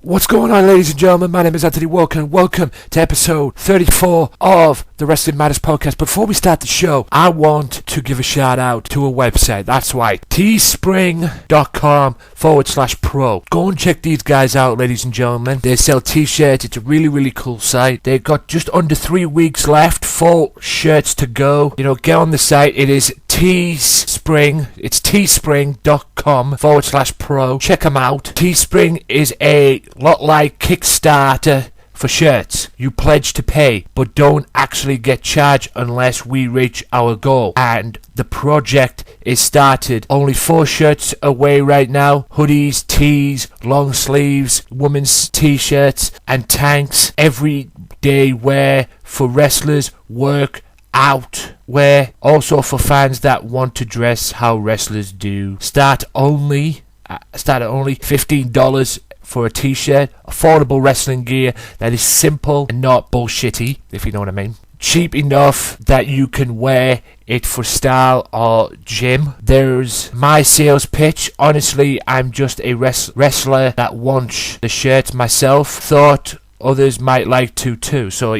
What's going on, ladies and gentlemen? My name is Anthony Walker, and welcome to episode 34 of the Wrestling Matters podcast. Before we start the show, I want to give a shout out to a website. That's right, teespring.com/pro. Go and check these guys out, ladies and gentlemen. They sell t-shirts. It's a really cool site. They've got just under 3 weeks left, 4 shirts to go. Get on the site. It is Teespring. It's teespring.com/pro. Check them out. Teespring is a lot like Kickstarter for shirts. You pledge to pay, but don't actually get charged unless we reach our goal. And the project is started. Only 4 shirts away right now. Hoodies, tees, long sleeves, women's t-shirts, and tanks. Everyday wear for wrestlers, work out wear. Also for fans that want to dress how wrestlers do. Start at only $15 for a t-shirt. Affordable wrestling gear that is simple and not bullshitty, if you know what I mean. Cheap enough that you can wear it for style or gym. There's my sales pitch. Honestly, I'm just a wrestler that wants the shirt myself. Thought others might like to too. So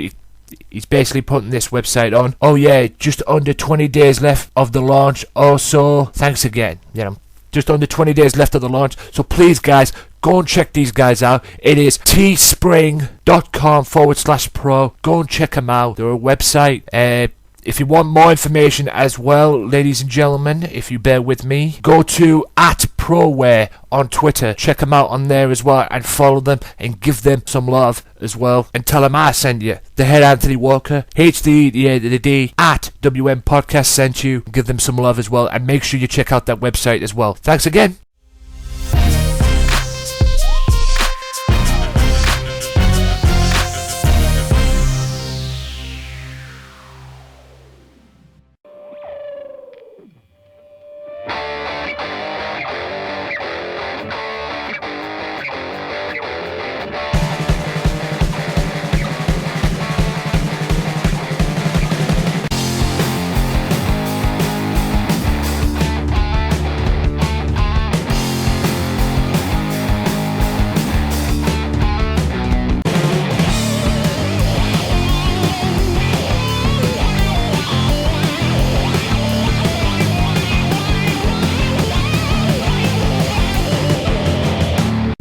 he's basically putting this website on. Oh yeah, just under 20 days left of the launch. Also, thanks again. Just under 20 days left of the launch. So please, guys, go and check these guys out. It is teespring.com/pro. Go and check them out. They're a website. If you want more information as well, ladies and gentlemen, if you bear with me, go to @ProWear on Twitter. Check them out on there as well and follow them and give them some love as well. And tell them I sent you. The head Anthony Walker, HDD at WM Podcast sent you. Give them some love as well. And make sure you check out that website as well. Thanks again.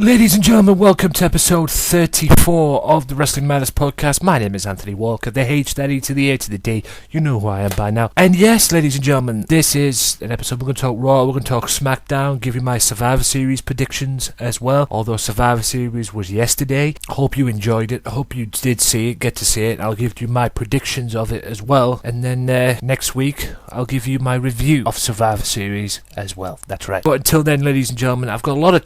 Ladies and gentlemen, welcome to episode 34 of the Wrestling Matters podcast. My name is Anthony Walker, the H, that E to the A to the D. You know who I am by now. And yes, ladies and gentlemen, this is an episode. We're going to talk Raw, we're going to talk SmackDown, give you my Survivor Series predictions as well. Although Survivor Series was yesterday. Hope you enjoyed it. I hope you did see it, get to see it. I'll give you my predictions of it as well. And then next week, I'll give you my review of Survivor Series as well. That's right. But until then, ladies and gentlemen, I've got a lot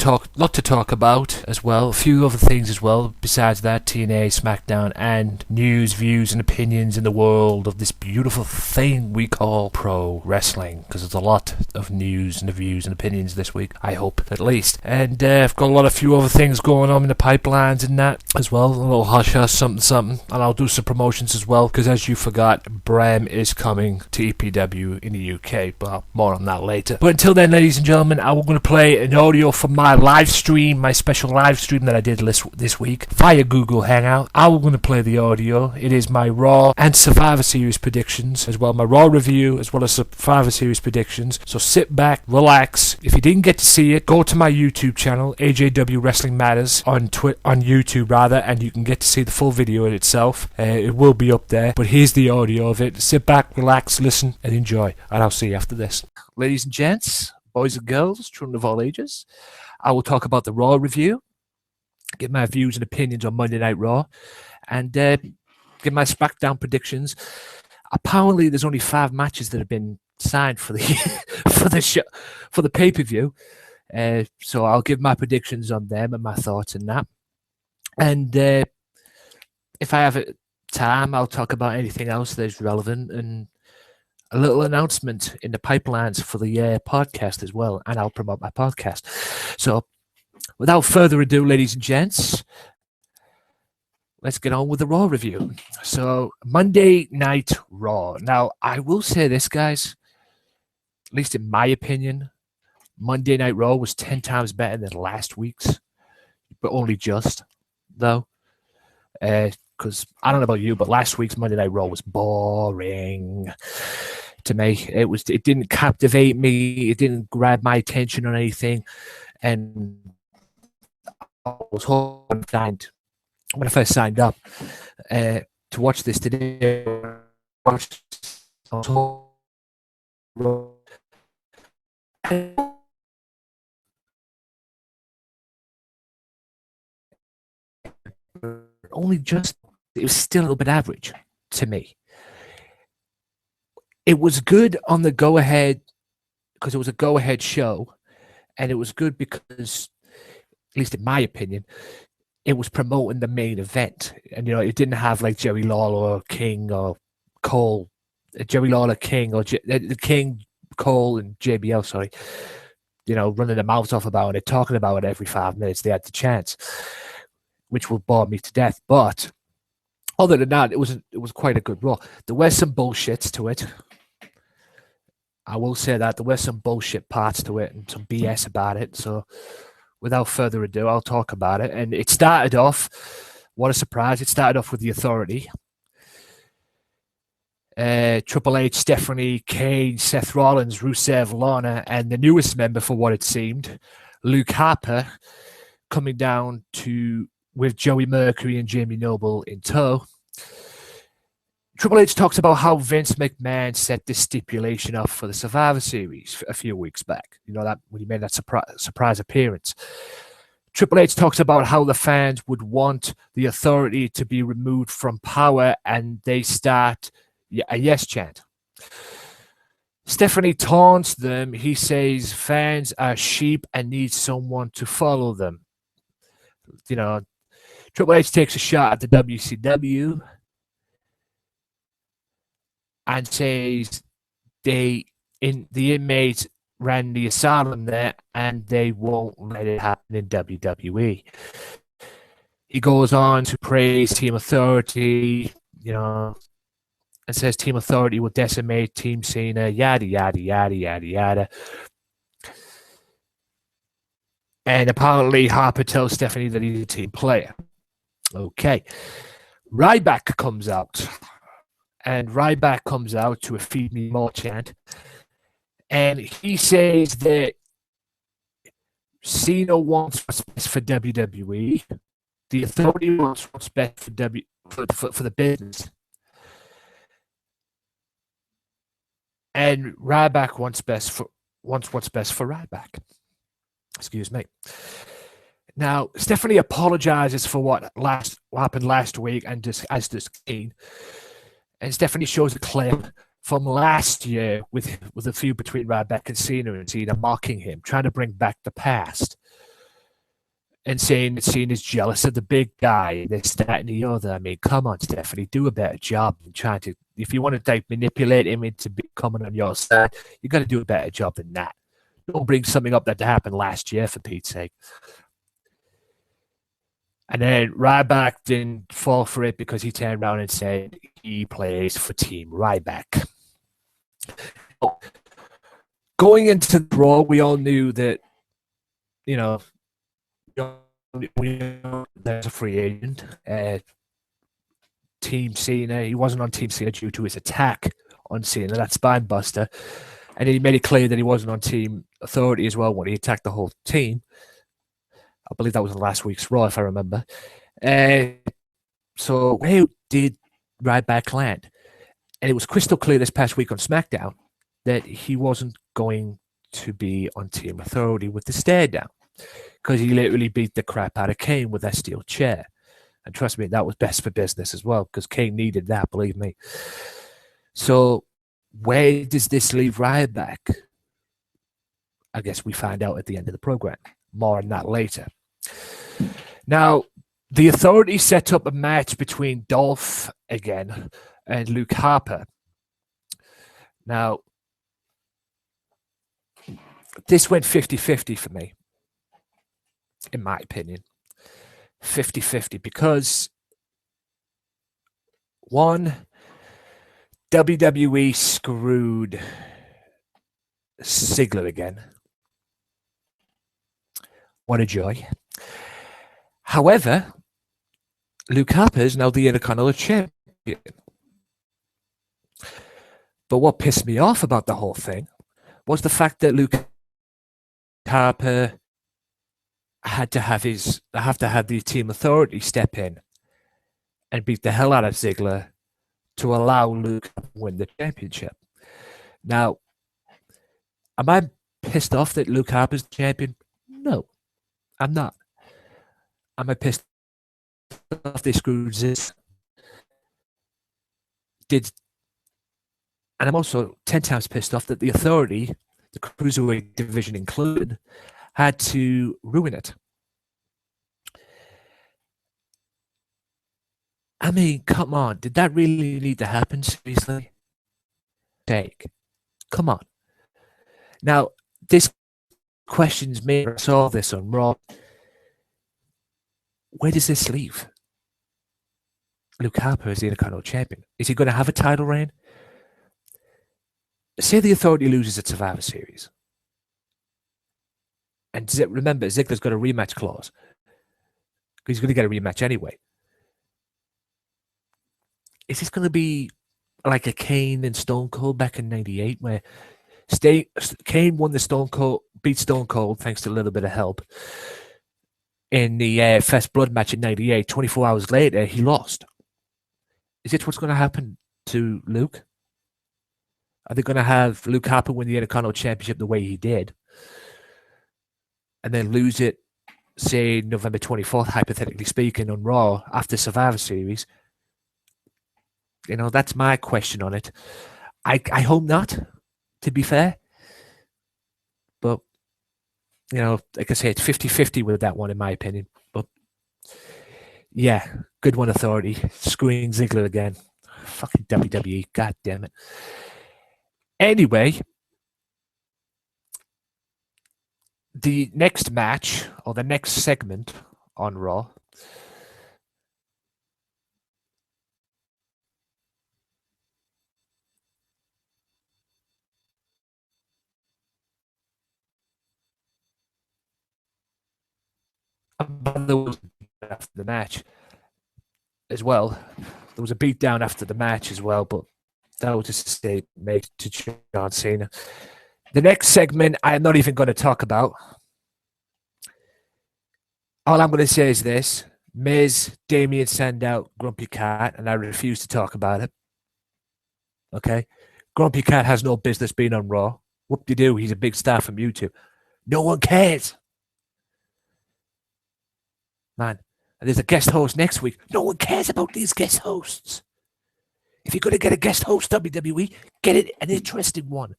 to talk about as well, a few other things as well besides that, TNA, SmackDown, and news, views and opinions in the world of this beautiful thing we call pro wrestling, because there's a lot of news and views and opinions this week, I hope, at least. And I've got a few other things going on in the pipelines and that as well, a little hush something, and I'll do some promotions as well, because as you forgot, Bram is coming to EPW in the UK, but more on that later. But until then, ladies and gentlemen, I'm going to play an audio from my live stream, my special live stream that I did this week via Google Hangout. I'm going to play the audio. It is my Raw and Survivor Series predictions as well, my Raw review as well as Survivor Series predictions. So sit back, relax. If you didn't get to see it, go to my YouTube channel, AJW Wrestling Matters on YouTube rather, and you can get to see the full video in itself. It will be up there, but here's the audio of it. Sit back, relax, listen, and enjoy. And I'll see you after this. Ladies and gents, boys and girls, children of all ages, I will talk about the Raw review, give my views and opinions on Monday Night Raw, and give my SmackDown predictions. Apparently, there's only 5 matches that have been signed for the for the pay-per-view. So I'll give my predictions on them and my thoughts on that. And if I have time, I'll talk about anything else that's relevant and a little announcement in the pipelines for the podcast as well, and I'll promote my podcast. So, without further ado, ladies and gents, let's get on with the Raw review. So, Monday Night Raw. Now, I will say this, guys, at least in my opinion, Monday Night Raw was 10 times better than last week's. but only just, though. Because I don't know about you, but last week's Monday Night Raw was boring to me. It didn't captivate me. It didn't grab my attention or anything. And I was hoping when I first signed up to watch this today. Only just, it was still a little bit average to me. It was good on the go-ahead because it was a go-ahead show, and it was good because, at least in my opinion, it was promoting the main event. And, it didn't have like Jerry Lawler or King or Cole, Jerry Lawler, King, or King, Cole, and JBL, sorry, running their mouths off about it, talking about it every 5 minutes they had the chance, which will bore me to death. But other than that, it was quite a good Raw. There were some bullshits to it. I will say that there were some bullshit parts to it and some BS about it. So without further ado, I'll talk about it. And it started off, what a surprise, it started off with the Authority. Triple H, Stephanie, Kane, Seth Rollins, Rusev, Lana, and the newest member, for what it seemed, Luke Harper, coming down with Joey Mercury and Jamie Noble in tow. Triple H talks about how Vince McMahon set this stipulation up for the Survivor Series a few weeks back. That when he made that surprise appearance. Triple H talks about how the fans would want the Authority to be removed from power, and they start a yes chant. Stephanie taunts them. He says fans are sheep and need someone to follow them. Triple H takes a shot at the WCW and says the inmates ran the asylum there and they won't let it happen in WWE. He goes on to praise Team Authority, and says Team Authority will decimate Team Cena, yada, yada, yada, yada, yada. And apparently Harper tells Stephanie that he's a team player. Okay. Ryback comes out. And Ryback comes out to a Feed Me More chant. And he says that Cena wants what's best for WWE. The Authority wants what's best for the business. And Ryback wants what's best for Ryback. Excuse me. Now, Stephanie apologizes for what happened last week, and as does Kane. And Stephanie shows a clip from last year with a feud between Ryback and Cena mocking him, trying to bring back the past, and saying that Cena's jealous of the big guy, this, that, and the other. I mean, come on, Stephanie, do a better job in trying to. If you want to manipulate him into coming on your side, you got to do a better job than that. Don't bring something up that happened last year, for Pete's sake. And then Ryback didn't fall for it because he turned around and said he plays for Team Ryback. Going into the Raw, we all knew that, there's a free agent. Team Cena, he wasn't on Team Cena due to his attack on Cena, that spine buster. And he made it clear that he wasn't on Team Authority as well when he attacked the whole team. I believe that was in last week's Raw, if I remember. So where did Ryback land? And it was crystal clear this past week on SmackDown that he wasn't going to be on Team Authority with the stare down, because he literally beat the crap out of Kane with that steel chair. And trust me, that was best for business as well, because Kane needed that, believe me. So where does this leave Ryback? I guess we find out at the end of the program. More on that later. Now, the Authority set up a match between Dolph again and Luke Harper. Now, this went 50-50 for me, in my opinion. 50-50 because, one, WWE screwed Ziggler again. What a joy. However, Luke Harper is now the Intercontinental Champion. But what pissed me off about the whole thing was the fact that Luke Harper had to have the Team Authority step in and beat the hell out of Ziggler to allow Luke to win the championship. Now, am I pissed off that Luke Harper's the champion? No, I'm not. Am I pissed off they screwed this? And I'm also 10 times pissed off that the Authority, the Cruiserweight division included, had to ruin it. I mean, come on. Did that really need to happen? Seriously? Come on. Now, this questions me. I saw this on Raw. Where does this leave Luke Harper as the Intercontinental Champion? Is he going to have a title reign? Say the Authority loses at Survivor Series. And remember, Ziggler's got a rematch clause. He's going to get a rematch anyway. Is this going to be like a Kane and Stone Cold back in '98, where Kane won beat Stone Cold thanks to a little bit of help in the First Blood match in '98. 24 hours later, he lost. Is this what's going to happen to Luke? Are they going to have Luke Harper win the Intercontinental Championship the way he did, and then lose it, say, November 24th, hypothetically speaking, on Raw after Survivor Series? You know, that's my question on it. I hope not, to be fair. But, you know, like I say, it's 50-50 with that one, in my opinion. But, yeah, good one, Authority. Screwing Ziggler again. Fucking WWE, god damn it. Anyway, the next match, or the next segment on Raw, after the match as well. There was a beatdown after the match as well, but that was just a statement made to John Cena. The next segment I am not even going to talk about. All I'm going to say is this: Miz, Damien Sandow, Grumpy Cat, and I refuse to talk about it. Okay? Grumpy Cat has no business being on Raw. Whoop-de-doo, he's a big star from YouTube. No one cares. Man, and there's a guest host next week. No one cares about these guest hosts. If you're going to get a guest host, WWE, get it an interesting one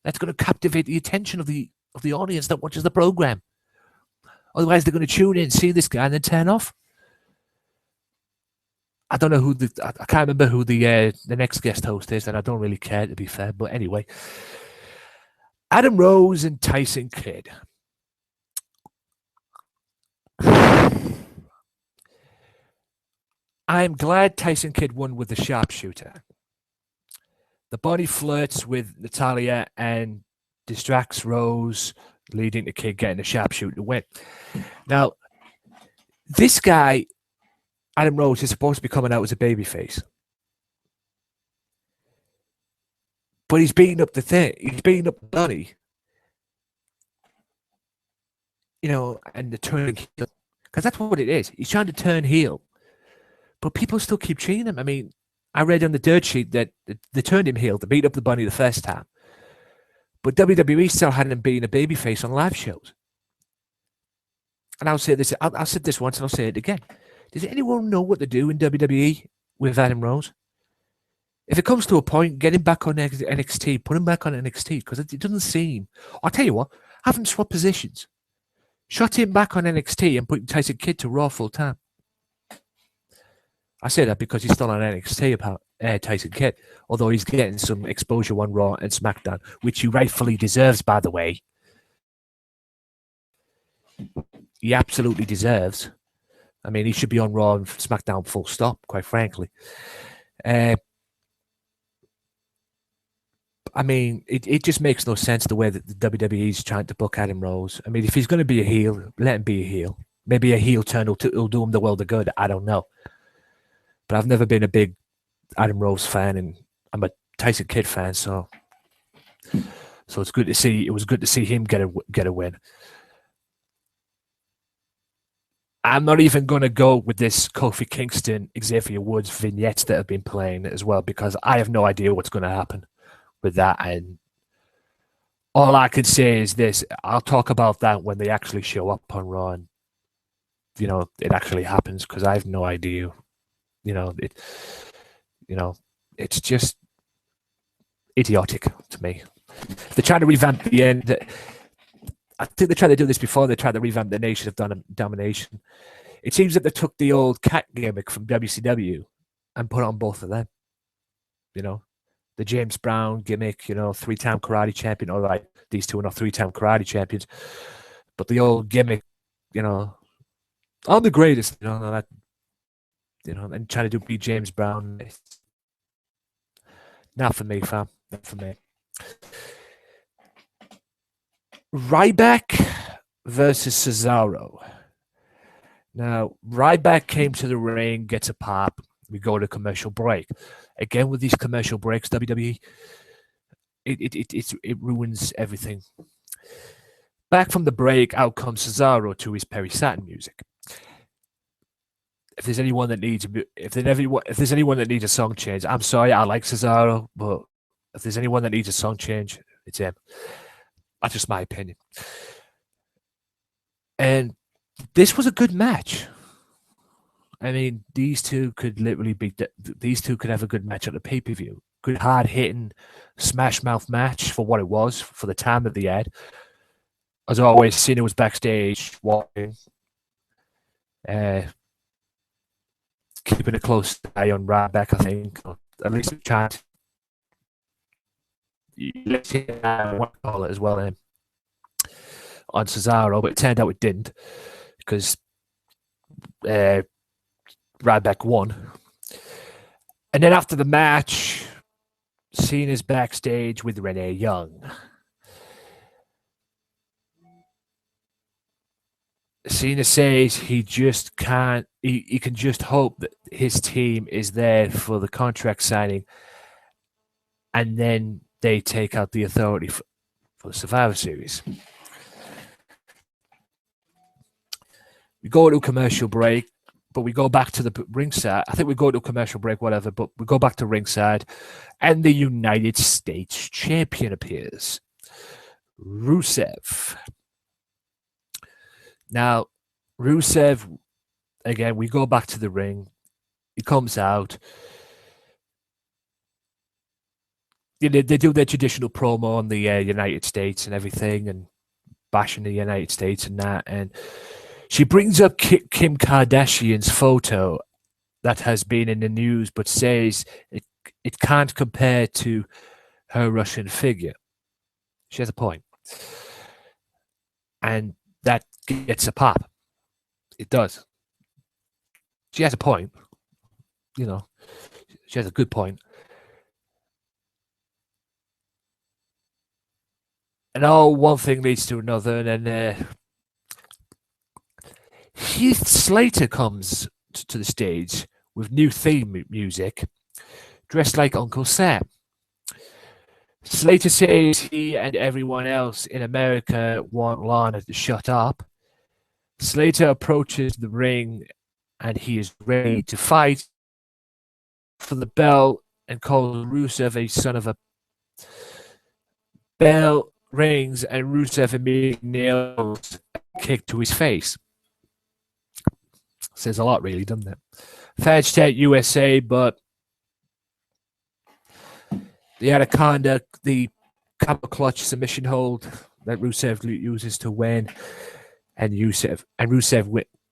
that's going to captivate the attention of the audience that watches the program. Otherwise, they're going to tune in, see this guy, and then turn off. I don't know I can't remember who the next guest host is, and I don't really care, to be fair. But anyway, Adam Rose and Tyson Kidd. I'm glad Tyson Kidd won with the sharpshooter. The body flirts with Natalia and distracts Rose, leading to Kidd getting the sharpshooter win. Now, this guy, Adam Rose, is supposed to be coming out as a babyface. But he's beating up the thing. He's beating up Donnie. You know, and the turning heel. Because that's what it is. He's trying to turn heel. But people still keep cheating him. I mean, I read on the dirt sheet that they turned him heel to beat up the Bunny the first time. But WWE still had him being a babyface on live shows. And I'll say this, I'll say this once and I'll say it again. Does anyone know what to do in WWE with Adam Rose? If it comes to a point, get him back on NXT, put him back on NXT, because it doesn't seem... I'll tell you what, have him swap positions. Shut him back on NXT and put Tyson Kidd to Raw full time. I say that because he's still on NXT about Tyson Kidd, although he's getting some exposure on Raw and SmackDown, which he rightfully deserves, by the way. He absolutely deserves. I mean, he should be on Raw and SmackDown full stop, quite frankly. I mean, it just makes no sense the way that the WWE is trying to book Adam Rose. I mean, if he's going to be a heel, let him be a heel. Maybe a heel turn will do him the world of good. I don't know. But I've never been a big Adam Rose fan, and I'm a Tyson Kidd fan, so it's good to see. It was good to see him get a win. I'm not even going to go with this Kofi Kingston, Xavier Woods vignettes that have been playing as well, because I have no idea what's going to happen with that. And all I can say is this: I'll talk about that when they actually show up on Raw, and it actually happens, because I have no idea. It's just idiotic to me. They're trying to revamp the end. I think they tried to do this before. They tried to revamp the Nation of Domination. It seems that they took the old cat gimmick from WCW and put on both of them. The James Brown gimmick, 3-time karate champion. All right, these two are not 3-time karate champions, but the old gimmick, I'm the greatest, and trying to be James Brown. Not for me, fam. Not for me. Ryback versus Cesaro. Now, Ryback came to the ring, gets a pop. We go to commercial break. Again, with these commercial breaks, WWE, it ruins everything. Back from the break, out comes Cesaro to his Perry Saturn music. If there's anyone that needs a song change, I'm sorry, I like Cesaro, but if there's anyone that needs a song change, it's him. That's just my opinion. And this was a good match. I mean, these two could literally these two could have a good match at the pay-per-view. Good hard-hitting, smash-mouth match for what it was, for the time that they had. As always, Cena was backstage walking, keeping a close eye on Ryback, I think. Or at least trying to call it as well on Cesaro, but it turned out it didn't, because Ryback won. And then after the match, Cena's backstage with Renee Young. Cena says he just can't, he can just hope that his team is there for the contract signing, and then they take out the authority for the Survivor Series. We go to a commercial break, but we go back to the ringside. I think we go to a commercial break, whatever, but we go back to ringside, and the United States champion appears, Rusev. Now, Rusev, again, we go back to the ring. He comes out. They do their traditional promo on the United States and everything, and bashing the United States and that. And she brings up Kim Kardashian's photo that has been in the news, but says it can't compare to her Russian figure. She has a point. And that gets a pop. It does. She has a point. She has a good point. And one thing leads to another, and then Heath Slater comes to the stage with new theme music, dressed like Uncle Sam. Slater says he and everyone else in America want Lana to shut up. Slater approaches the ring, and he is ready to fight for the belt and calls Rusev a son of a... Bell rings, and Rusev immediately nails a kick to his face. Says a lot, really, doesn't it? Fans chant USA, but the Anaconda, the camel clutch submission hold that Rusev uses to win, and Rusev,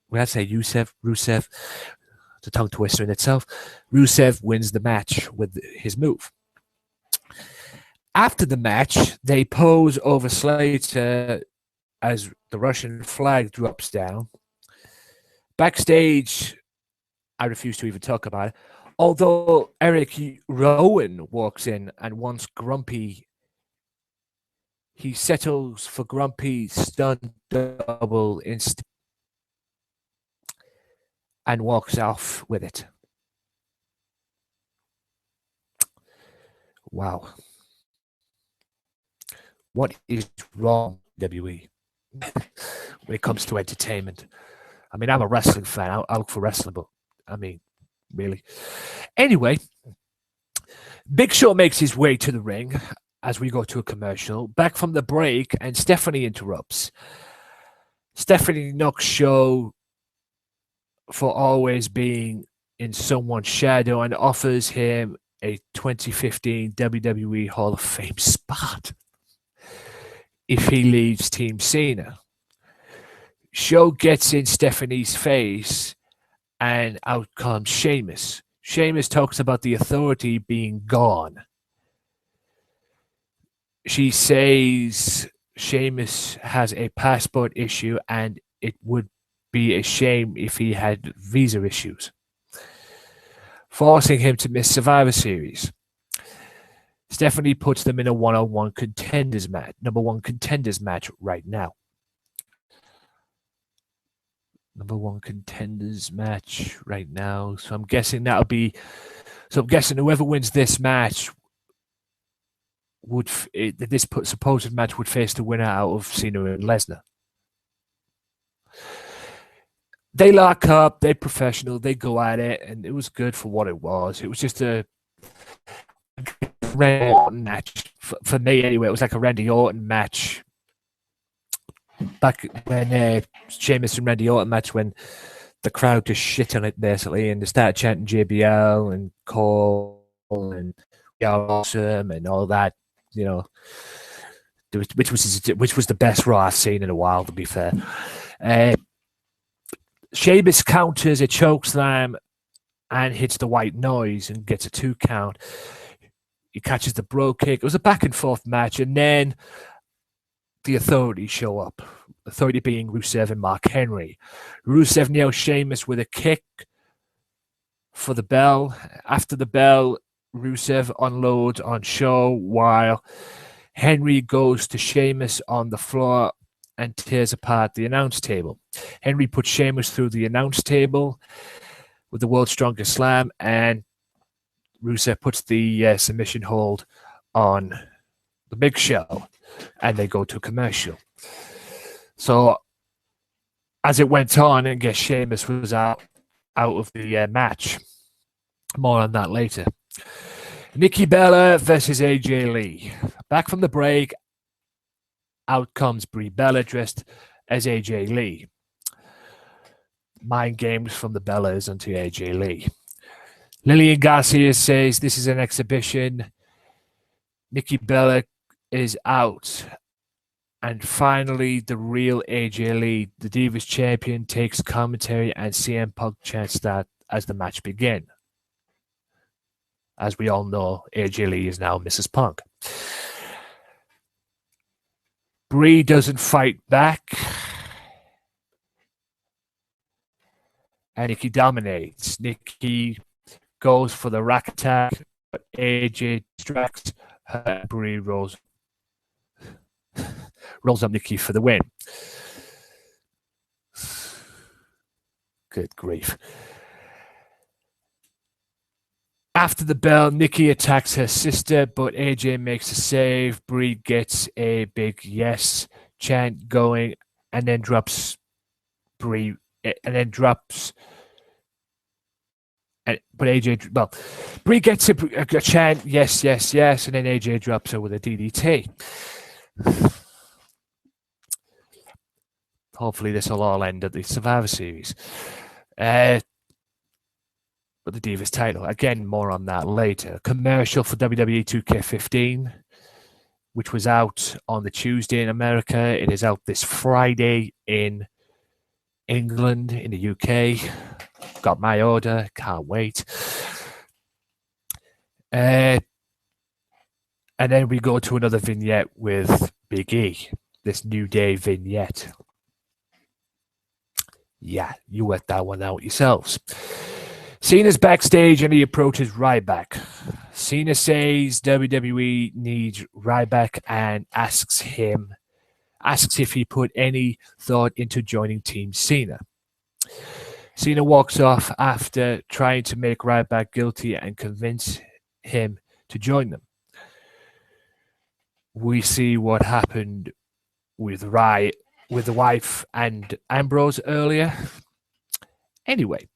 when I say Rusev, it's a tongue twister in itself. Rusev wins the match with his move. After the match, they pose over Slater as the Russian flag drops down. Backstage, I refuse to even talk about it. Although Eric Rowan walks in and wants Grumpy, he settles for Grumpy stunt double instead. and walks off with it. Wow. What is wrong with WWE when it comes to entertainment? I mean, I'm a wrestling fan. I look for wrestling, but I mean, really. Anyway, Big Show makes his way to the ring as we go to a commercial. Back from the break, and Stephanie interrupts. Stephanie knocks Show for always being in someone's shadow and offers him a 2015 WWE Hall of Fame spot if he leaves Team Cena. Show gets in Stephanie's face, and out comes Sheamus. Sheamus talks about the authority being gone. She says Sheamus has a passport issue, and it would be a shame if he had visa issues, forcing him to miss Survivor Series. Stephanie puts them in a one-on-one contenders match, number one contenders match right now. Number one contenders match right now. So I'm guessing that'll be. So I'm guessing whoever wins this match would this supposed match would face the winner out of Cena and Lesnar. They lock up. They're professional. They go at it, and it was good for what it was. It was just a Randy Orton match for me, anyway. It was like a Randy Orton match. Back when Sheamus and Randy Orton match, when the crowd just shit on it basically, and they started chanting JBL and Cole and "You're awesome" and all that, you know, which was the best Raw I've seen in a while, to be fair. Sheamus counters a chokeslam and hits the white noise and gets a 2 count. He catches the bro kick. It was a back and forth match, and then the Authority show up. Authority being Rusev and Mark Henry. Rusev nails Sheamus with a kick for the bell. After the bell, Rusev unloads on Show while Henry goes to Sheamus on the floor and tears apart the announce table. Henry puts Sheamus through the announce table with the world's strongest slam, and Rusev puts the submission hold on the Big Show, and they go to a commercial. So as it went on, I guess Sheamus was out of the match. More on that later. Nikki Bella versus AJ Lee. Back from the break, out comes Brie Bella dressed as AJ Lee. Mind games from the Bellas onto AJ Lee. Lillian Garcia says this is an exhibition. Nikki Bella is out. And finally, the real AJ Lee, the Divas champion, takes commentary, and CM Punk chants that as the match begins. As we all know, AJ Lee is now Mrs. Punk. Brie doesn't fight back. And Nikki dominates. Nikki goes for the rack attack, but AJ distracts her. Brie rolls up Nikki for the win. Good grief. After the bell, Nikki attacks her sister, but AJ makes a save. Brie gets a big yes chant going, and then drops Brie, and then drops. But AJ, well, Brie gets a chant, yes, yes, yes, and then AJ drops her with a DDT. Hopefully this will all end at the Survivor Series. But the Divas title, again, more on that later. Commercial for WWE 2K15, which was out on the Tuesday in America. It is out this Friday in England, in the UK. Got my order, can't wait. And then we go to another vignette with Big E, this New Day vignette. Yeah, you worked that one out yourselves. Cena's backstage and he approaches Ryback. Cena says WWE needs Ryback and asks if he put any thought into joining Team Cena. Cena walks off after trying to make Ryback guilty and convince him to join them. We see what happened with the wife and Ambrose earlier. Anyway,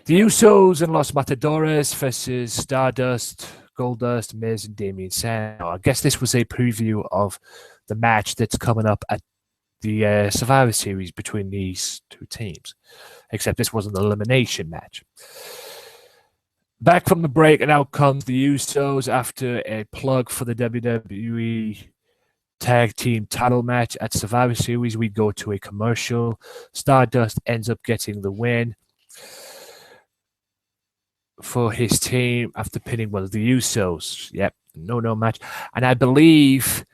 the Usos and Los Matadores versus Stardust, Goldust, Miz, and Damien Sandow. I guess this was a preview of the match that's coming up at the Survivor Series between these two teams, except this wasn't an elimination match. Back from the break, and out comes the Usos after a plug for the WWE Tag Team title match at Survivor Series. We go to a commercial. Stardust ends up getting the win for his team after pinning one of the Usos. Yep, no match. And I believe,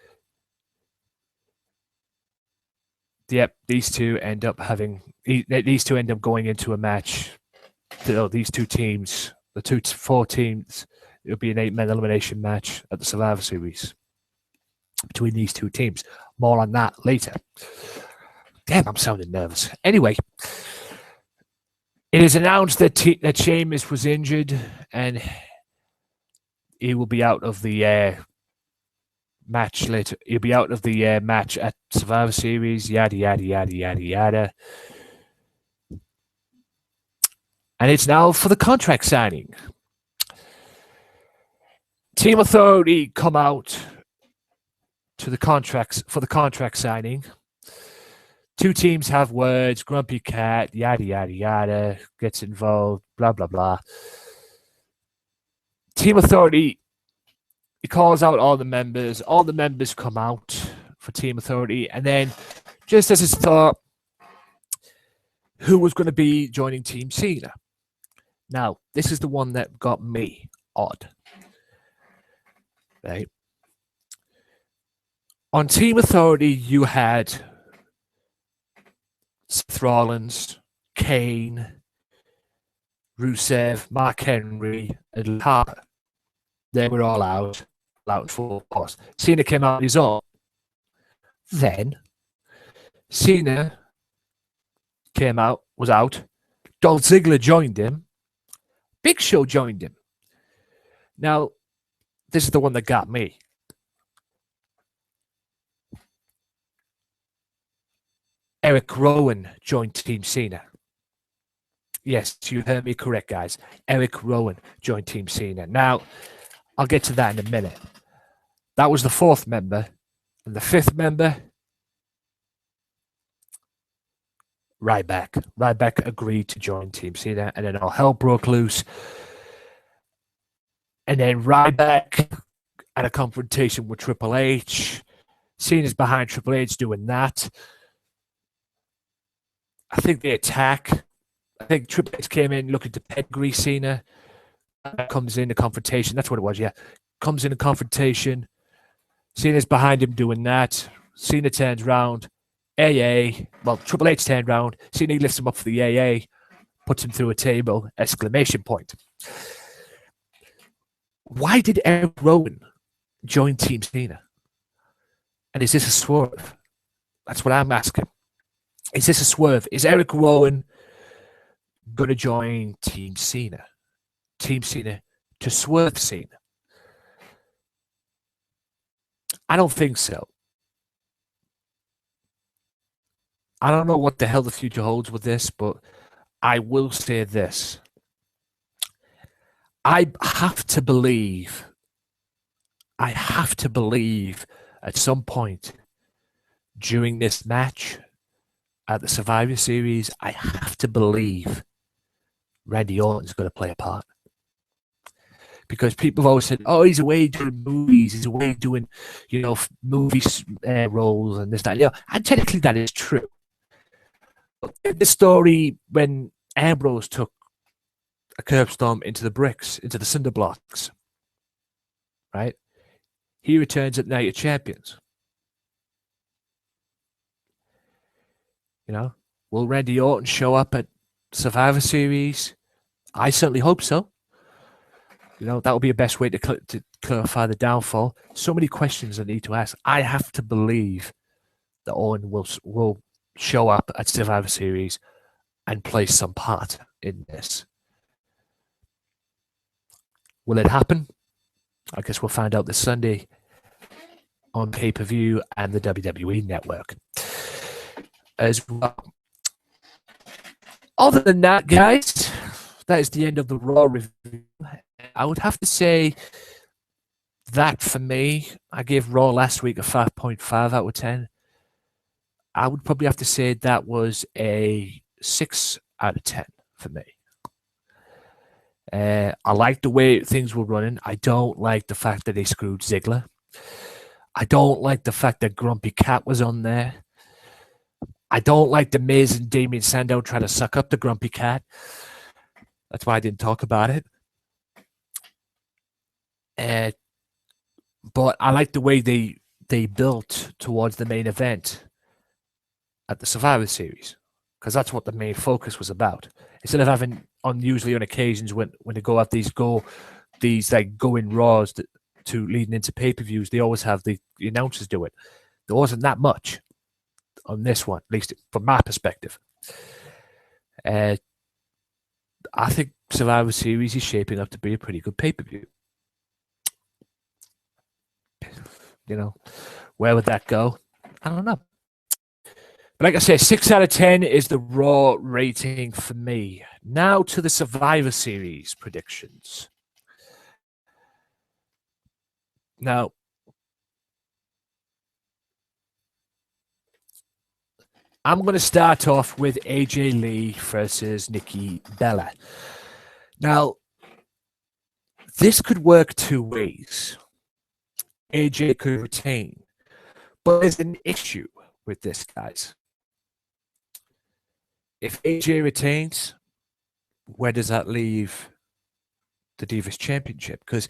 these two end up going into a match. These two teams, the four teams, it'll be an 8-man elimination match at the Survivor Series between these two teams. More on that later. Damn, I'm sounding nervous. Anyway, it is announced that Sheamus was injured and he will be out of the match later. He'll be out of the match at Survivor Series. Yada yada yada yada yada. And it's now for the contract signing. Team Authority come out to the contracts for the contract signing. Two teams have words. Grumpy Cat, yada yada yada, gets involved. Blah blah blah. Team Authority, he calls out all the members. All the members come out for Team Authority, and then just as it's thought, who was going to be joining Team Cena? Now, this is the one that got me odd. Right? On Team Authority, you had Seth Rollins, Kane, Rusev, Mark Henry, and Harper. They were all out full force. Cena came out on his own. Then, Cena was out. Dolph Ziggler joined him. Big Show joined him. Now, this is the one that got me. Eric Rowan joined Team Cena. Yes, you heard me correct, guys. Eric Rowan joined Team Cena. Now, I'll get to that in a minute. That was the fourth member. And the fifth member, Ryback. Ryback agreed to join Team Cena, and then all hell broke loose. And then Ryback had a confrontation with Triple H. Cena's behind Triple H doing that. I think they attack. I think Triple H came in looking to pedigree Cena. Comes in a confrontation. That's what it was, yeah. Comes in a confrontation. Cena's behind him doing that. Cena turns round. AA. Well, Triple H turned round. Cena lifts him up for the AA. Puts him through a table. Exclamation point. Why did Eric Rowan join Team Cena? And is this a swerve? That's what I'm asking. Is this a swerve? Is Eric Rowan going to join Team Cena? Team Cena to swerve Cena? I don't think so. I don't know what the hell the future holds with this, but I will say this. I have to believe at some point during this match at the Survivor Series, I have to believe Randy Orton's going to play a part. Because people have always said, oh, he's away doing movies, he's away doing, movie roles and this, that. And technically that is true. But in the story, when Ambrose took a curb stomp into the bricks, into the cinder blocks, right? He returns at Night of Champions. Will Randy Orton show up at Survivor Series? I certainly hope so. That would be the best way to clarify the downfall. So many questions I need to ask. I have to believe that Orton will show up at Survivor Series and play some part in this. Will it happen? I guess we'll find out this Sunday on pay-per-view and the WWE Network as well. Other than that, guys, that is the end of the Raw review. I would have to say that for me, I gave Raw last week a 5.5 out of 10. I would probably have to say that was a 6 out of 10 for me. I like the way things were running. I don't like the fact that they screwed Ziggler. I don't like the fact that Grumpy Cat was on there. I don't like the Miz and Damien Sandow trying to suck up the Grumpy Cat. That's why I didn't talk about it. But I like the way they built towards the main event at the Survivor Series, because that's what the main focus was about. Instead of having unusually on occasions when they go have these like go-in Raws to leading into pay-per-views, they always have the announcers do it. There wasn't that much on this one, at least from my perspective. I think Survivor Series is shaping up to be a pretty good pay-per-view. You know, where would that go? I don't know. But like I said, 6 out of 10 is the Raw rating for me. Now to the Survivor Series predictions. Now, I'm going to start off with AJ Lee versus Nikki Bella. Now, this could work two ways. AJ could retain, but there's an issue with this, guys. If AJ retains, where does that leave the Divas Championship? Because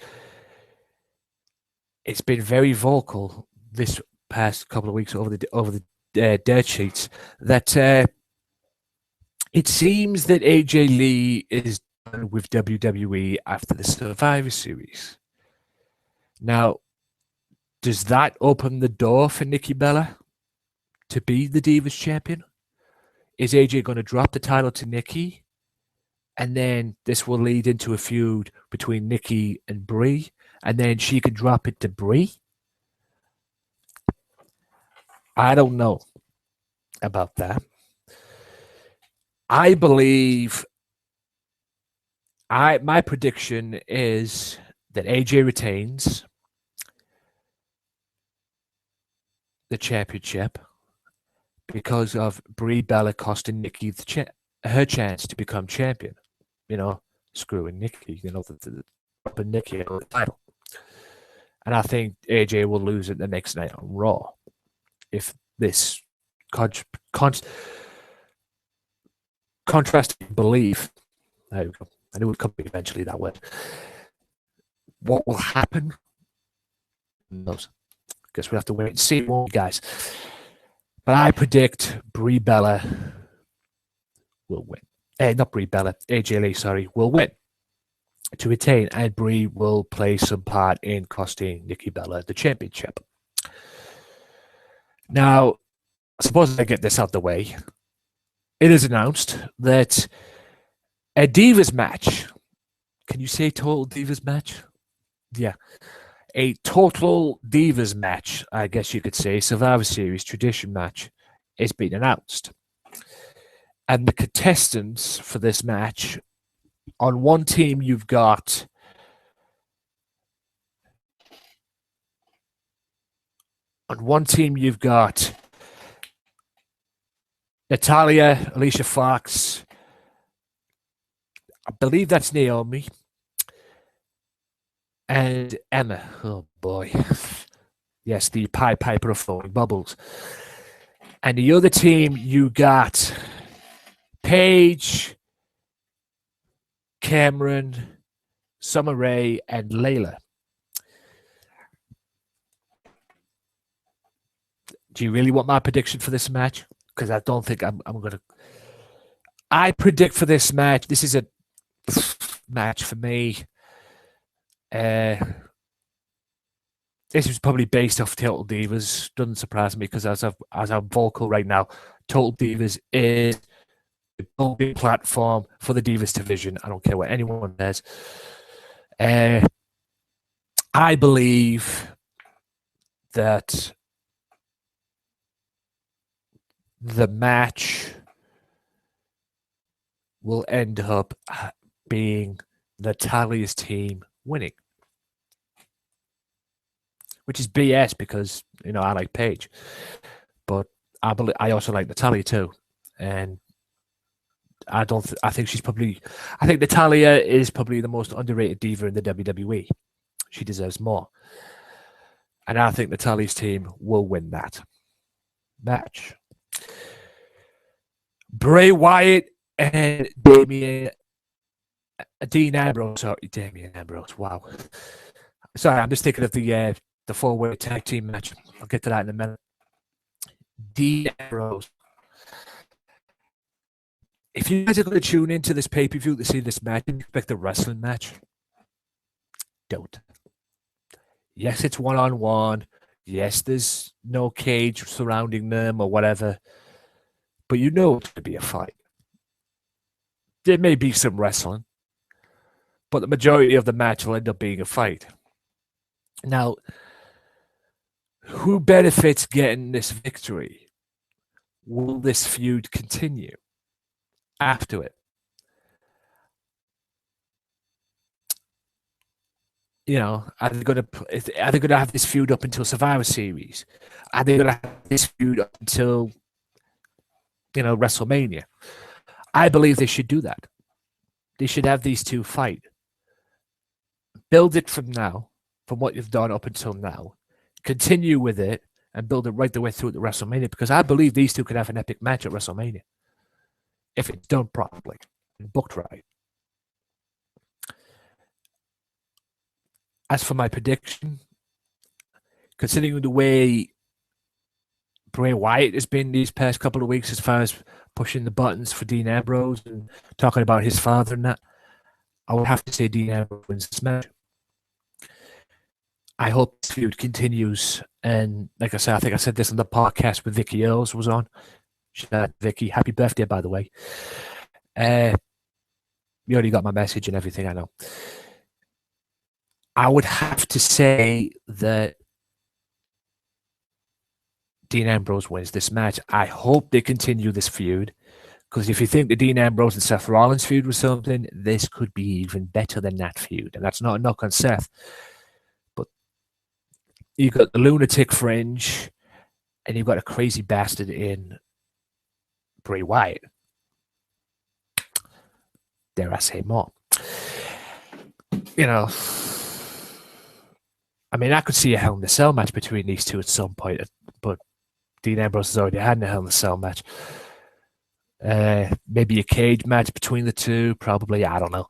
it's been very vocal this past couple of weeks over the dirt sheets that it seems that AJ Lee is done with WWE after the Survivor Series. Now, does that open the door for Nikki Bella to be the Divas Champion? Is AJ going to drop the title to Nikki? And then this will lead into a feud between Nikki and Brie, and then she could drop it to Brie? I don't know about that. I believe my prediction is that AJ retains the championship because of Brie Bella costing Nikki her chance to become champion. You know, screwing Nikki, dropping Nikki out of the title. And I think AJ will lose it the next night on Raw if this contrasting belief. There we go. I knew it would come eventually, that word. What will happen? Who knows? Guess we'll have to wait and see, won't we, guys? But I predict Brie Bella will win. Not Brie Bella, AJ Lee, sorry, will win to retain, and Brie will play some part in costing Nikki Bella the championship. Now, suppose I get this out the way. It is announced that a Divas match. Can you say Total Divas match? Yeah. A Total Divas match, I guess you could say, Survivor Series tradition match, is being announced. And the contestants for this match, on one team you've got Natalia, Alicia Fox, I believe that's Naomi, and Emma. Oh boy. Yes, the Pied Piper of Flowing Bubbles. And the other team, you got Paige, Cameron, Summer Rae, and Layla. Do you really want my prediction for this match? Because I don't think I'm going to. I predict for this match, this is a match for me. This is probably based off Total Divas. Doesn't surprise me because as I'm vocal right now, Total Divas is building platform for the Divas division. I don't care what anyone says. I believe that the match will end up being Natalia's team winning, which is BS because, you know, I like Paige, but I also like Natalya too, and I think Natalya is probably the most underrated diva in the WWE. She deserves more. And I think Natalya's team will win that match. Bray Wyatt and Dean Ambrose. Sorry, Damian Ambrose. Wow. Sorry, I'm just thinking of the 4-way tag team match. I'll get to that in a minute. Dean Ambrose. If you guys are going to tune into this pay-per-view to see this match and expect a wrestling match, don't. Yes, it's one-on-one. Yes, there's no cage surrounding them or whatever. But you know it's going to be a fight. There may be some wrestling, but the majority of the match will end up being a fight. Now, who benefits getting this victory? Will this feud continue after it? You know, are they going to have this feud up until Survivor Series? Are they going to have this feud up until, you know, WrestleMania? I believe they should do that. They should have these two fight. Build it from now, from what you've done up until now. Continue with it and build it right the way through to WrestleMania, because I believe these two could have an epic match at WrestleMania if it's done properly and booked right. As for my prediction, considering the way Bray Wyatt has been these past couple of weeks as far as pushing the buttons for Dean Ambrose and talking about his father and that, I would have to say Dean Ambrose wins this match. I hope this feud continues. And like I said, I think I said this on the podcast with Vicky Earls was on. Shout out Vicky. Happy birthday, by the way. You already got my message and everything, I know. I would have to say that Dean Ambrose wins this match. I hope they continue this feud, because if you think the Dean Ambrose and Seth Rollins feud was something, this could be even better than that feud. And that's not a knock on Seth. But you've got the lunatic fringe, and you've got a crazy bastard in Bray Wyatt. Dare I say more? You know, I mean, I could see a Hell in a Cell match between these two at some point, but Dean Ambrose has already had a Hell in a Cell match. Maybe a cage match between the two, probably. I don't know.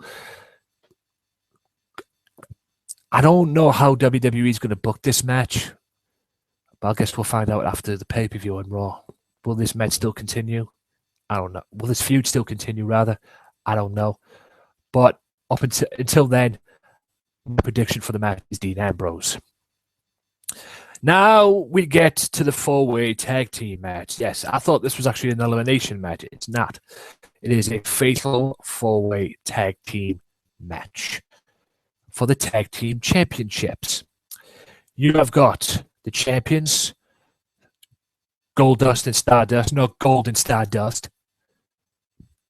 I don't know how WWE is going to book this match, but I guess we'll find out after the pay-per-view on Raw. Will this match still continue? I don't know. Will this feud still continue, rather? I don't know. But up until then, my prediction for the match is Dean Ambrose. Now we get to the 4-way tag team match. Yes, I thought this was actually an elimination match. It's not. It is a fatal 4-way tag team match for the tag team championships. You have got the champions, Goldust and Stardust. No, Gold and Stardust.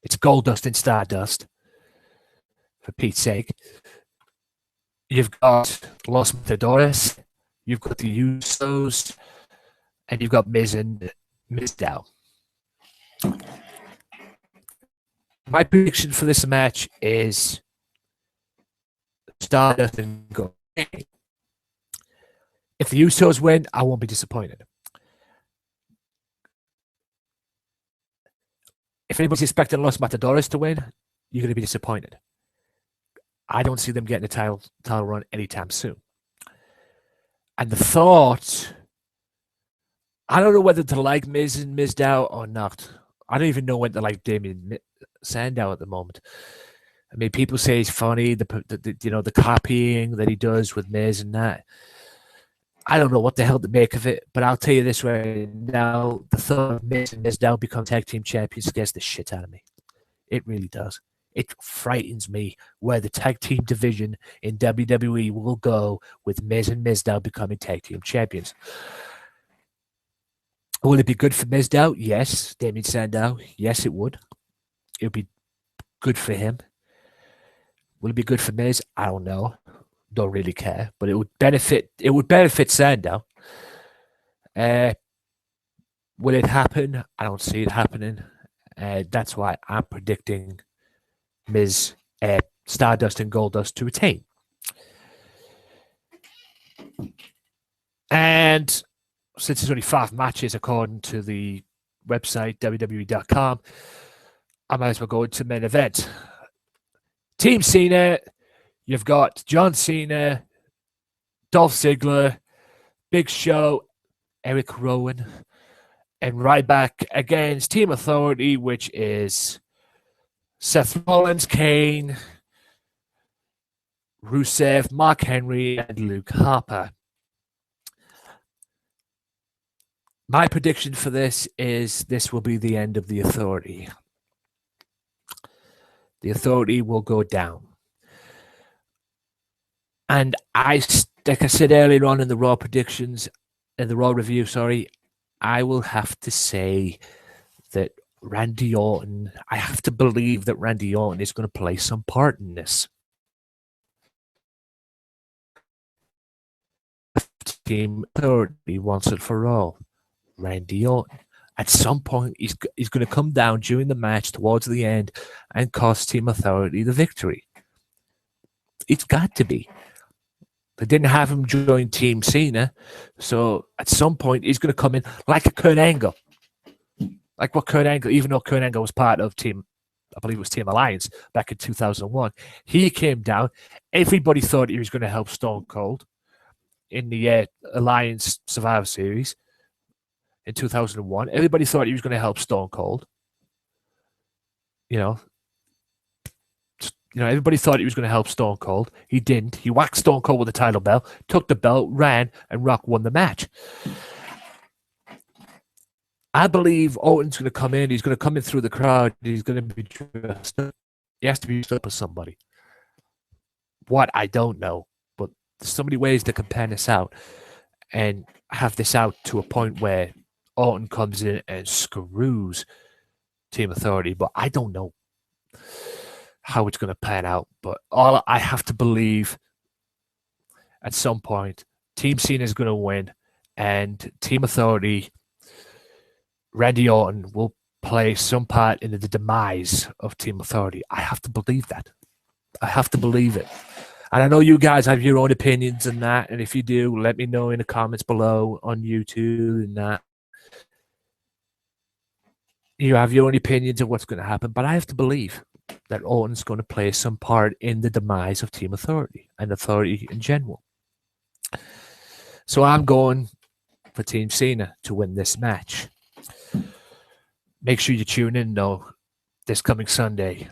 It's Goldust and Stardust, for Pete's sake. You've got Los Matadores, you've got the Usos, and you've got Miz and Mizdow. My prediction for this match is Stardust and Gold. If the Usos win, I won't be disappointed. If anybody's expecting Los Matadores to win, you're going to be disappointed. I don't see them getting a title run anytime soon. And the thought, I don't know whether to like Miz and Mizdow or not. I don't even know when to like Damien Sandow at the moment. I mean, people say he's funny, the copying that he does with Miz and that. I don't know what the hell to make of it, but I'll tell you this right now: the thought of Miz and Mizdow become tag team champions scares the shit out of me. It really does. It frightens me where the tag team division in WWE will go with Miz and Mizdow becoming tag team champions. Will it be good for Mizdow? Yes. Damien Sandow? Yes, it would. It would be good for him. Will it be good for Miz? I don't know. Don't really care. But it would benefit Sandow. Will it happen? I don't see it happening. That's why I'm predicting Miz, Stardust, and Goldust to retain. And since there's only 5 matches according to the website, WWE.com, I might as well go into main event. Team Cena, you've got John Cena, Dolph Ziggler, Big Show, Eric Rowan, and Ryback against Team Authority, which is Seth Rollins, Kane, Rusev, Mark Henry, and Luke Harper. My prediction for this is this will be the end of the Authority. The Authority will go down. And like I said earlier on in the Raw predictions, in the Raw review, I will have to say that Randy Orton, I have to believe that Randy Orton is going to play some part in this. Team Authority once and for all. Randy Orton. At some point, he's going to come down during the match towards the end and cost Team Authority the victory. It's got to be. They didn't have him join Team Cena, so at some point, he's going to come in like a Kurt Angle. Like what Kurt Angle, even though Kurt Angle was part of Team, I believe it was Team Alliance back in 2001, he came down. Everybody thought he was going to help Stone Cold in the Alliance Survivor Series in 2001. Everybody thought he was going to help Stone Cold. Everybody thought he was going to help Stone Cold. He didn't. He whacked Stone Cold with the title belt, took the belt, ran, and Rock won the match. I believe Orton's going to come in. He's going to come in through the crowd. He's going to be dressed up. He has to be dressed up as somebody. What? I don't know. But there's so many ways that can pan this out and have this out to a point where Orton comes in and screws Team Authority. But I don't know how it's going to pan out. But all I have to believe at some point, Team Cena is going to win, and Team Authority, Randy Orton, will play some part in the demise of Team Authority. I have to believe that. I have to believe it. And I know you guys have your own opinions on that, and if you do, let me know in the comments below on YouTube and that. You have your own opinions of what's going to happen, but I have to believe that Orton's going to play some part in the demise of Team Authority and Authority in general. So I'm going for Team Cena to win this match. Make sure you tune in, though, this coming Sunday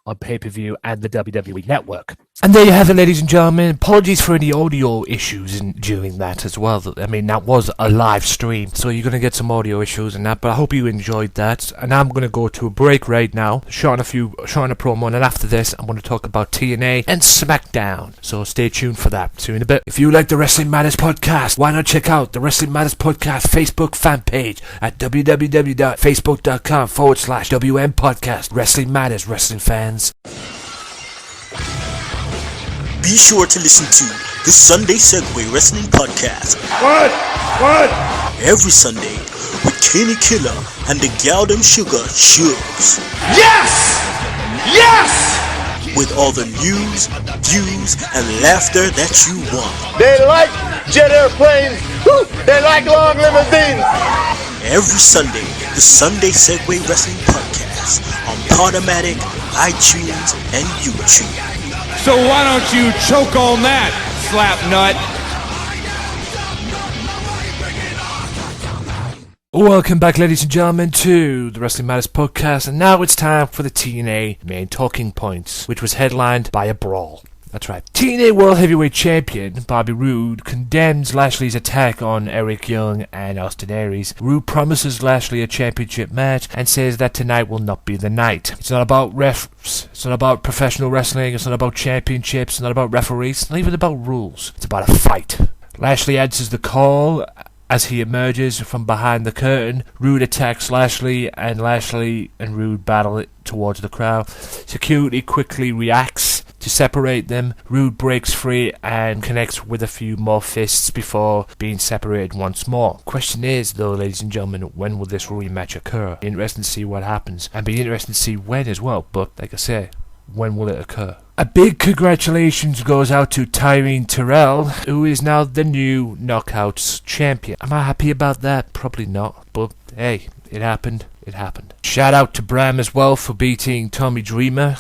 on pay-per-view and the WWE Network. And there you have it, ladies and gentlemen. Apologies for any audio issues during that as well. I mean, that was a live stream, so you're going to get some audio issues and that, but I hope you enjoyed that. And I'm going to go to a break right now, showing a promo, and then after this, I'm going to talk about TNA and SmackDown. So stay tuned for that. See you in a bit. If you like the Wrestling Matters podcast, why not check out the Wrestling Matters podcast Facebook fan page at www.facebook.com/WM podcast. Wrestling Matters, wrestling fans. Be sure to listen to the Sunday Segway Wrestling Podcast. What? Every Sunday with Kenny Killer and the Galdem Sugar Shugs. Yes! With all the news, views, and laughter that you want. They like jet airplanes. They like long limousines. Every Sunday, the Sunday Segway Wrestling Podcast on Podomatic, iTunes, and YouTube. So why don't you choke on that, slap nut? Welcome back, ladies and gentlemen, to the Wrestling Matters podcast, and now it's time for the TNA main talking points, which was headlined by a brawl. That's right. TNA World Heavyweight Champion Bobby Roode condemns Lashley's attack on Eric Young and Austin Aries. Roode promises Lashley a championship match and says that tonight will not be the night. It's not about refs, it's not about professional wrestling, it's not about championships, it's not about referees, it's not even about rules. It's about a fight. Lashley answers the call as he emerges from behind the curtain. Roode attacks Lashley and Roode battle it towards the crowd. Security quickly reacts to separate them. Roode breaks free and connects with a few more fists before being separated once more. Question is, though, ladies and gentlemen, when will this rematch occur? Be interesting to see what happens, and be interesting to see when as well. But like I say, when will it occur? A big congratulations goes out to Tyreen Terrell, who is now the new Knockouts champion. Am I happy about that? Probably not, but hey, it happened. It happened. Shout out to Bram as well for beating Tommy Dreamer.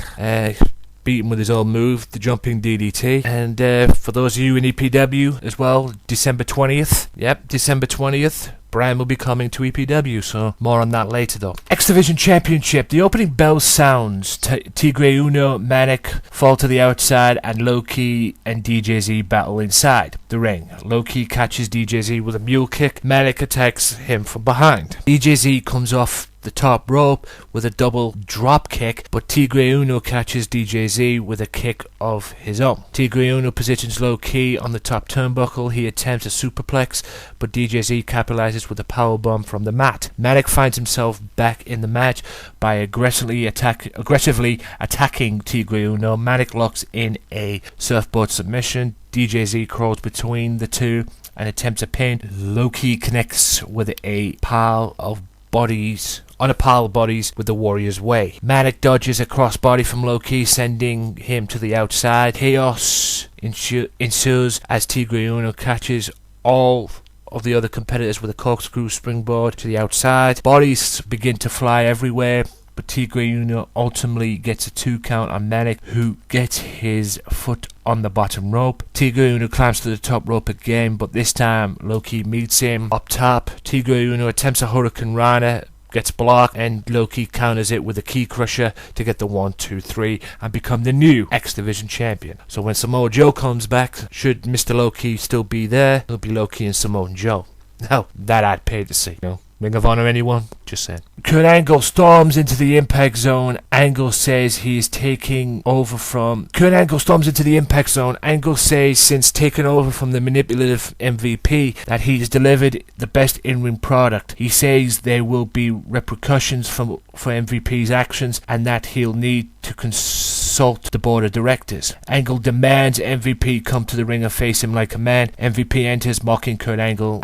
Beat him with his old move, the jumping DDT. And for those of you in EPW as well, December 20th. Yep, December 20th. Brian will be coming to EPW, so more on that later though. X Division Championship. The opening bell sounds. Tigre Uno, Manic fall to the outside, and Low-Ki and DJZ battle inside the ring. Low-Ki catches DJZ with a mule kick. Manic attacks him from behind. DJZ comes off the top rope with a double drop kick, but Tigre Uno catches DJZ with a kick of his own. Tigre Uno positions Low-Ki on the top turnbuckle. He attempts a superplex, but DJZ capitalizes with a powerbomb from the mat. Manic finds himself back in the match by aggressively attacking Tigre Uno. Manic locks in a surfboard submission. DJZ crawls between the two and attempts a pin. Low-Ki connects with a pile of bodies with the Warrior's Way. Manic dodges a crossbody from Low-Ki, sending him to the outside. Chaos ensues as Tigre Uno catches all of the other competitors with a corkscrew springboard to the outside. Bodies begin to fly everywhere, but Tigre Uno ultimately gets a 2 count on Manic, who gets his foot on the bottom rope. Tigre Uno climbs to the top rope again, but this time Low-Ki meets him up top. Tigre Uno attempts a Hurricane Rana, gets blocked, and Low-Ki counters it with a key crusher to get the 1, 2, 3 and become the new X Division champion. So when Samoa Joe comes back, should Mr. Low-Ki still be there, it'll be Low-Ki and Samoa Joe. Now, that I'd pay to see. Ring of Honor anyone? Just saying. Kurt Angle storms into the Impact Zone. Angle says he is taking over from... Kurt Angle storms into the Impact Zone. Angle says since taking over from the manipulative MVP that he has delivered the best in-ring product. He says there will be repercussions for MVP's actions and that he'll need to consult the board of directors. Angle demands MVP come to the ring and face him like a man. MVP enters, mocking Kurt Angle.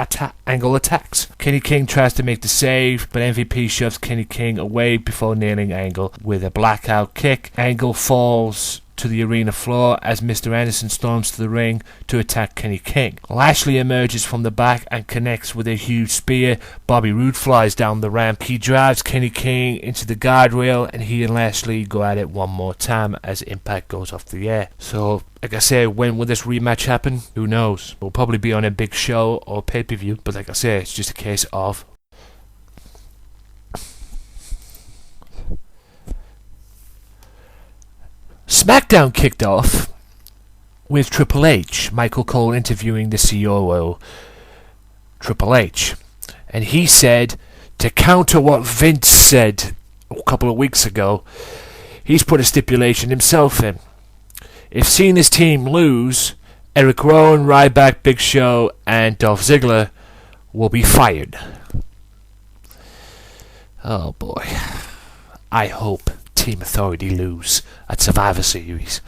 Angle attacks. Kenny King tries to make the save, but MVP shoves Kenny King away before nailing Angle with a blackout kick. Angle falls to the arena floor as Mr. Anderson storms to the ring to attack Kenny King. Lashley emerges from the back and connects with a huge spear. Bobby Roode flies down the ramp. He drives Kenny King into the guardrail, and he and Lashley go at it one more time as Impact goes off the air. So, like I say, when will this rematch happen? Who knows? We'll probably be on a big show or pay-per-view, but like I say, it's just a case of SmackDown kicked off with Triple H, Michael Cole interviewing the COO, Triple H. And he said, to counter what Vince said a couple of weeks ago, he's put a stipulation himself in. If seeing his team lose, Eric Rowan, Ryback, Big Show, and Dolph Ziggler will be fired. Oh boy. I hope Team Authority lose at Survivor Series.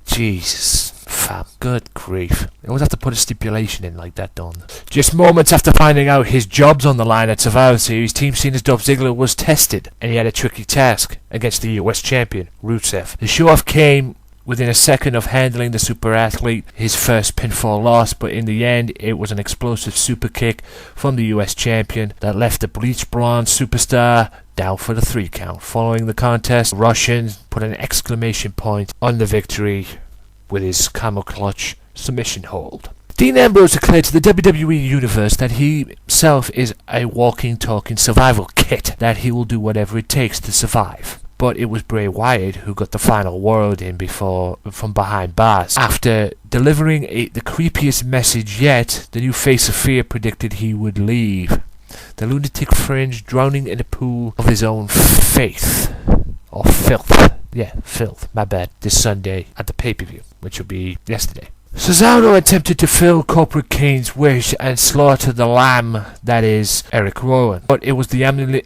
Jesus, fam. Good grief. They always have to put a stipulation in like that, don't they? Just moments after finding out his job's on the line at Survivor Series, Team Cena's Dolph Ziggler was tested, and he had a tricky task against the US champion, Rusev. The show-off came within a second of handling the super athlete his first pinfall loss, but in the end it was an explosive super kick from the US champion that left the bleach blonde superstar down for the 3 count. Following the contest, Russian put an exclamation point on the victory with his camel clutch submission hold. Dean Ambrose declared to the WWE Universe that he himself is a walking, talking survival kit, that he will do whatever it takes to survive. but it was Bray Wyatt who got the final word in from behind bars. After delivering the creepiest message yet, the new face of fear predicted he would leave the lunatic fringe, drowning in a pool of his own faith. Or filth. Yeah, filth. My bad. This Sunday at the pay-per-view, which will be yesterday. Cesaro attempted to fill Corporate Kane's wish and slaughter the lamb that is Eric Rowan, but it was the animalistic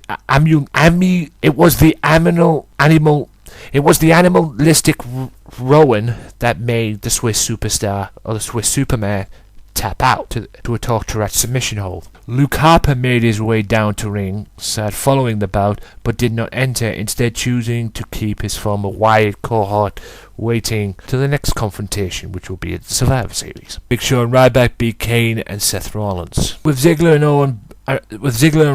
Rowan that made the Swiss superstar or the Swiss Superman tap out to a torture-at submission hold. Luke Harper made his way down to ringside following the bout, but did not enter, instead choosing to keep his former Wyatt cohort waiting to the next confrontation, which will be at the Survivor Series. Big Show and Ryback beat Kane and Seth Rollins. With Ziggler and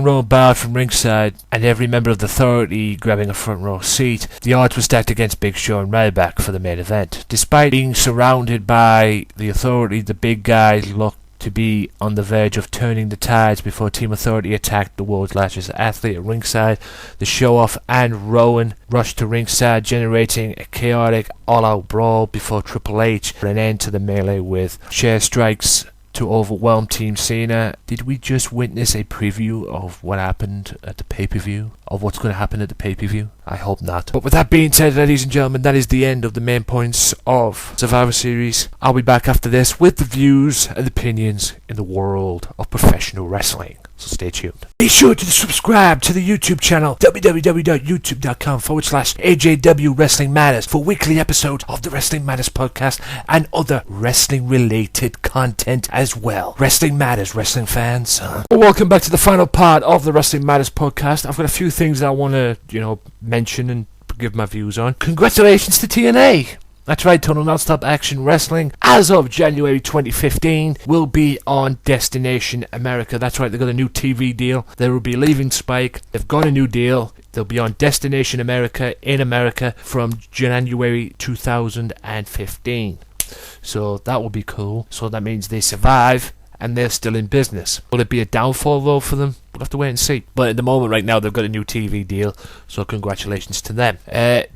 Rowan barred from ringside, and every member of the Authority grabbing a front row seat, the odds were stacked against Big Show and Ryback for the main event. Despite being surrounded by the Authority, the big guys looked to be on the verge of turning the tides before Team Authority attacked the world's largest athlete at ringside. The show-off and Rowan rushed to ringside, generating a chaotic all-out brawl before Triple H put an end to the melee with chair strikes to overwhelm Team Cena. Did we just witness a preview of what happened at the pay-per-view? Of what's going to happen at the pay-per-view? I hope not. But with that being said, ladies and gentlemen, that is the end of the main points of Survivor Series. I'll be back after this with the views and opinions in the world of professional wrestling. So stay tuned. Be sure to subscribe to the YouTube channel www.youtube.com/AJW Wrestling Matters for weekly episodes of the Wrestling Matters podcast and other wrestling related content as well. Wrestling Matters, wrestling fans. Welcome back to the final part of the Wrestling Matters podcast. I've got a few things that I want to, mention and give my views on. Congratulations to TNA. That's right, Total Nonstop Action Wrestling, as of January 2015, will be on Destination America. That's right, they've got a new TV deal. They will be leaving Spike. They've got a new deal. They'll be on Destination America in America from January 2015. So that will be cool. So that means they survive and they're still in business. Will it be a downfall though for them? We'll have to wait and see. But at the moment right now they've got a new TV deal, so congratulations to them.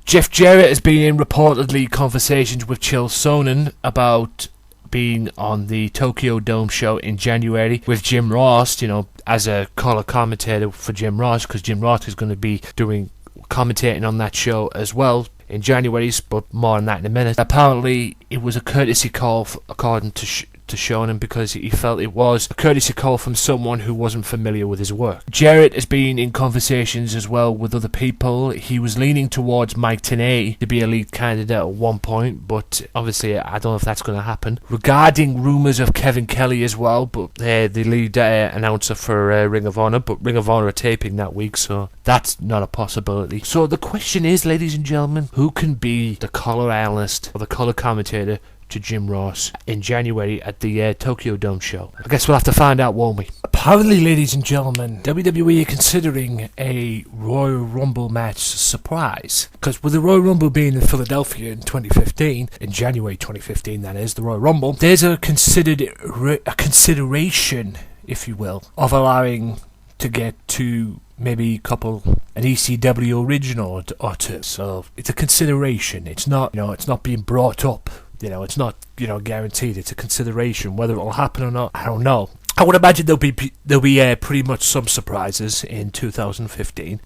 Jeff Jarrett has been in reportedly conversations with Chael Sonnen about being on the Tokyo Dome show in January with Jim Ross, as a color commentator for Jim Ross, because Jim Ross is going to be doing commentating on that show as well in January, but more on that in a minute. Apparently it was a courtesy call according to Shonen, because he felt it was a courtesy call from someone who wasn't familiar with his work. Jarrett has been in conversations as well with other people. He was leaning towards Mike Tenay to be a lead candidate at one point, but obviously I don't know if that's going to happen. Regarding rumours of Kevin Kelly as well, but the lead announcer for Ring of Honor, but Ring of Honor are taping that week, so that's not a possibility. So the question is, ladies and gentlemen, who can be the color analyst or the color commentator to Jim Ross in January at the Tokyo Dome show? I guess we'll have to find out, won't we? Apparently, ladies and gentlemen, WWE are considering a Royal Rumble match surprise. Because with the Royal Rumble being in Philadelphia in 2015, in January 2015 that is, the Royal Rumble, there's a consideration, if you will, of allowing to get to maybe an ECW original or two. So it's a consideration. It's not, it's not being brought up. It's not, guaranteed. It's a consideration. Whether it will happen or not, I don't know. I would imagine there'll be pretty much some surprises in 2015.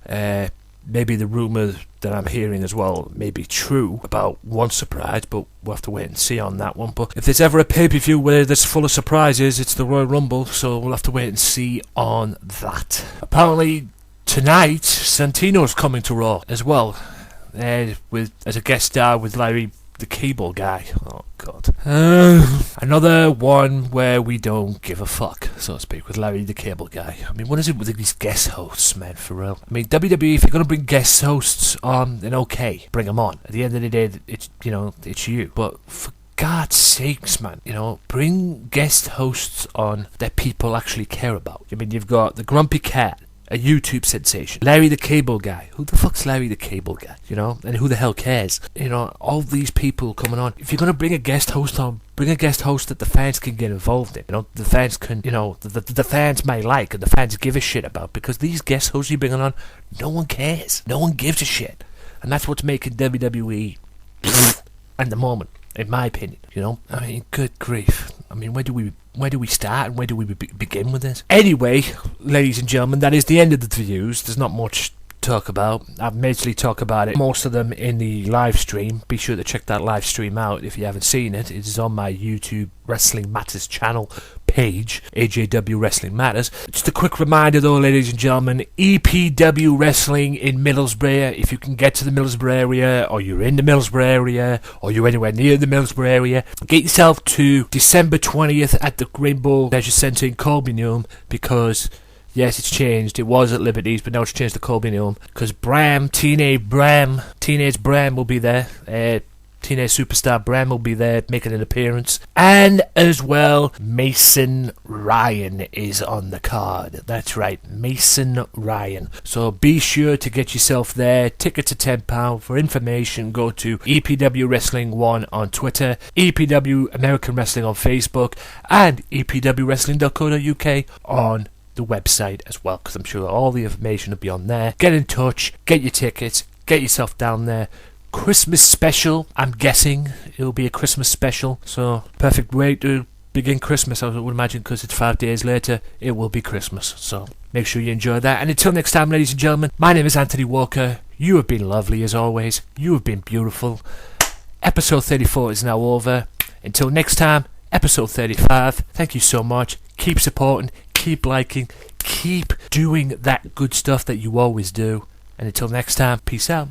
Maybe the rumour that I'm hearing as well may be true about one surprise, but we'll have to wait and see on that one. But if there's ever a pay-per-view where there's full of surprises, it's the Royal Rumble, so we'll have to wait and see on that. Apparently tonight, Santino's coming to Raw as well, as a guest star with Larry the Cable Guy. Oh god. Another one where we don't give a fuck, so to speak, with Larry the Cable Guy. I mean, what is it with these guest hosts, man, for real? I mean, WWE, if you're going to bring guest hosts on, then okay, bring them on. At the end of the day, it's you. But for God's sakes, man, bring guest hosts on that people actually care about. I mean, you've got the Grumpy Cat, a YouTube sensation. Larry the Cable Guy. Who the fuck's Larry the Cable Guy? And who the hell cares? All these people coming on. If you're going to bring a guest host on, bring a guest host that the fans can get involved in. The fans can, the fans may like and the fans give a shit about, because these guest hosts you're bringing on, no one cares. No one gives a shit. And that's what's making WWE at the moment, in my opinion, you know? I mean, good grief. I mean, where do we start and where do we begin with this? Anyway, ladies and gentlemen, that is the end of the reviews. There's not much to talk about. I've majorly talked about it, most of them in the live stream. Be sure to check that live stream out if you haven't seen it. It is on my YouTube Wrestling Matters channel page, AJW Wrestling Matters. Just a quick reminder though, ladies and gentlemen, EPW Wrestling in Middlesbrough. If you can get to the Middlesbrough area, or you're in the Middlesbrough area, or you're anywhere near the Middlesbrough area, get yourself to December 20th at the Rainbow Leisure Centre in Colbingham, because yes, it's changed. It was at Liberty's, but now it's changed to Colbingham, because Teenage Bram will be there. Teenage Superstar Bram will be there making an appearance. And as well, Mason Ryan is on the card. That's right, Mason Ryan. So be sure to get yourself there. Tickets are £10. For information, go to EPW Wrestling 1 on Twitter, EPW American Wrestling on Facebook, and EPWWrestling.co.uk on the website as well, because I'm sure all the information will be on there. Get in touch, get your tickets, get yourself down there. Christmas special, I'm guessing it'll be a Christmas special, so perfect way to begin Christmas, I would imagine, because it's 5 days later, it will be Christmas, so make sure you enjoy that. And until next time, ladies and gentlemen, my name is Anthony Walker. You have been lovely as always. You have been beautiful. Episode 34 is now over. Until next time, episode 35, thank you so much. Keep supporting, keep liking, keep doing that good stuff that you always do. And until next time, peace out.